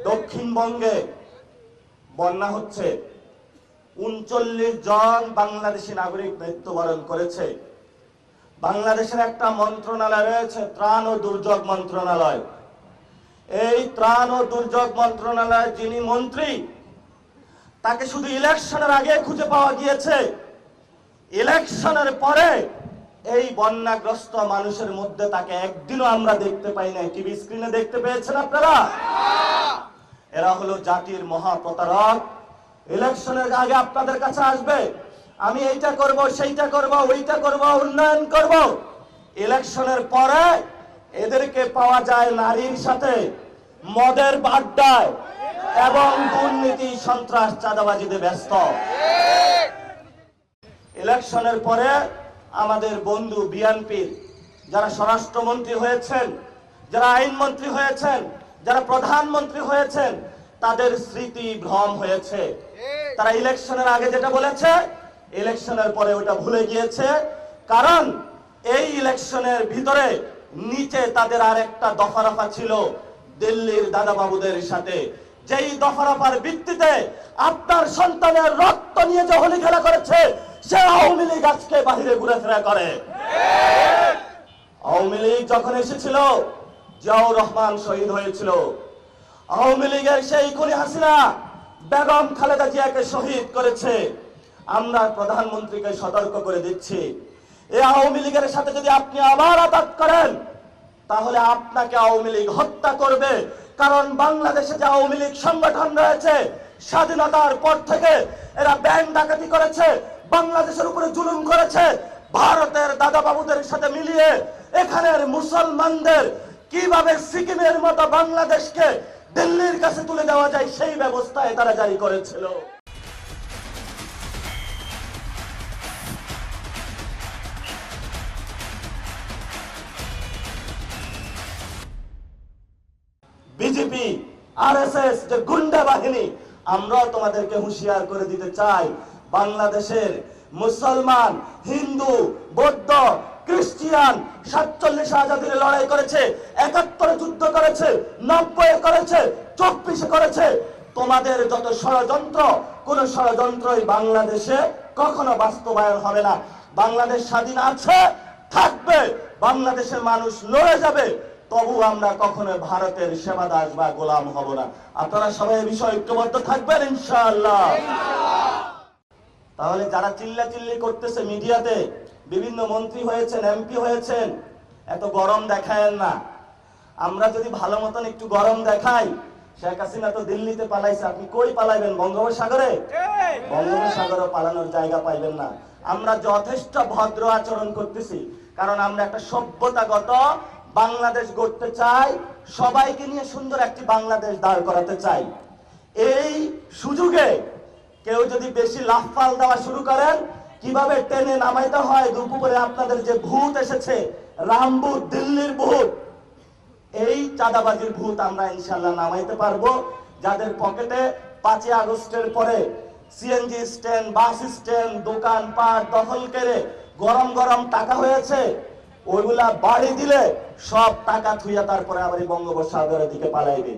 দক্ষিণবঙ্গে বন্যা হচ্ছে, ৩৯ জন বাংলাদেশি নাগরিক মৃত্যুবরণ করেছে। বাংলাদেশের একটা মন্ত্রণালয় রয়েছে, ত্রাণ ও দুর্যোগ মন্ত্রণালয়। এই ত্রাণ ও দুর্যোগ মন্ত্রণালয়ের যিনি মন্ত্রী, তাকে শুধু ইলেকশনের আগে খুঁজে পাওয়া গিয়েছে। ইলেকশনের পরে এই বন্যাগ্রস্ত মানুষের মধ্যে তাকে একদিনও আমরা দেখতে পাই নাই। টিভি স্ক্রিনে দেখতে পেয়েছেন আপনারা? এরা হলো জাতির মহাপ্রতারক। ইলেকশনের আগে আপনাদের কাছে আসবে, আমি এইটা করব, সেইটা করব, ওইটা করব, উন্নয়ন করব। ইলেকশনের পরে এদেরকে পাওয়া যায় নারীর সাথে, মদের আড্ডায় এবং দুর্নীতি, সন্ত্রাস, চাঁদাবাজিতে ব্যস্ত। ইলেকশনের পরে আমাদের বন্ধু বিএনপির যারা স্বরাষ্ট্রমন্ত্রী হয়েছেন, যারা আইনমন্ত্রী হয়েছেন, যারা প্রধানমন্ত্রী হয়েছেন, তাদের স্মৃতি ভ্রম হয়েছে। তারা ইলেকশনের আগে যেটা বলেছে, ইলেকশনের পরে ওটা ভুলে গিয়েছে। কারণ এই ইলেকশনের ভিতরে নিচে তাদের আরেকটা দফারফা ছিল দিল্লির দাদাবাবুদের সাথে, যেই দফারফার ভিত্তিতে আপনার সন্তানের রক্ত নিয়ে যে হোলি খেলা করেছে, সে আওয়ামী লীগ আজকে বাহিরে ঘুরেফেরা করে। আওয়ামী লীগ যখন এসেছিল, জিয়াউর রহমান শহীদ হয়েছিল। আওয়ামী লীগের সেই খুনি হাসিনা বেগম খালেদা জিয়াকে শহীদ করেছে। আমরা প্রধানমন্ত্রীকে সতর্ক করে দিচ্ছি, এই আওয়ামী লীগের সাথে যদি আপনি আবার আঘাত করেন, তাহলে আপনাকে আওয়ামী লীগ হত্যা করবে। কারণ বাংলাদেশে যে আওয়ামী লীগ সংগঠন রয়েছে, স্বাধীনতার পর থেকে এরা ব্যাংক ডাকাতি করেছে, বাংলাদেশের উপরে জুলুম করেছে। ভারতের দাদাবাবুদের সাথে মিলিয়ে এখানের মুসলমানদের কিভাবে সিকিমের মতো বাংলাদেশকে দিল্লির কাছে তুলে দেওয়া যায়, সেই ব্যবস্থায় তারা জারি করেছিল। বিজেপি, আরএসএস যে গুন্ডা বাহিনী, আমরাও তোমাদেরকে হুঁশিয়ার করে দিতে চাই, বাংলাদেশের মুসলমান, হিন্দু, বৌদ্ধ, খ্রিস্টিয়ান 47 আজাদির লড়াই করেছে, 71 যুদ্ধ করেছে, 90 করেছে, 24 করেছে। তোমাদের যত ষড়যন্ত্র, কোন ষড়যন্ত্রই বাংলাদেশে কখনো বাস্তবায়ন হবে না। বাংলাদেশ স্বাধীন আছে, থাকবে, বাংলাদেশের মানুষ লড়ে যাবে, তবু আমরা কখনো ভারতের সেবাদাস বা গোলাম হব না। আপনারা সবাই এই বিষয়ে ঐক্যবদ্ধ থাকবেন ইনশাআল্লাহ। তাহলে যারা চিল্লাচিল্লি করতেছে মিডিয়াতে, বিভিন্ন মন্ত্রী হয়েছেন, এমপি হয়েছেন, এত গরম দেখায়েন না। আমরা যদি ভালো মতন একটু গরম দেখাই, শেখ হাসিনা তো দিল্লিতে পালাইছে, আপনি কই পালাইবেন? বঙ্গোপসাগরে? বঙ্গোপসাগরে পালানোর জায়গা পাইবেন না। আমরা যথেষ্ট ভদ্র আচরণ করতেছি, কারণ আমরা একটা সভ্যতাগত বাংলাদেশ গড়তে চাই, সবাইকে নিয়ে সুন্দর একটি বাংলাদেশ দাঁড় করাতে চাই। এই সুযোগে কেউ যদি বেশি লাফাল দেওয়া শুরু করেন, কিভাবে টেনে নামাইতে হয়, দুপুরে আপনাদের যে ভূত এসেছে, রামভূত, দিল্লির ভূত, এই চাঁদাবাজির ভূত আমরা ইনশাল্লাহ নামাইতে পারবো। যাদের পকেটে 5 আগস্টের পরে সিএনজি স্ট্যান্ড, বাস স্ট্যান্ড, দোকান পাট দখল করে গরম গরম টাকা হয়েছে, ওইগুলা বাড়ি দিলে সব টাকা থুইয়া তারপরে আবার বঙ্গোপসাগরের দিকে পালাইবে।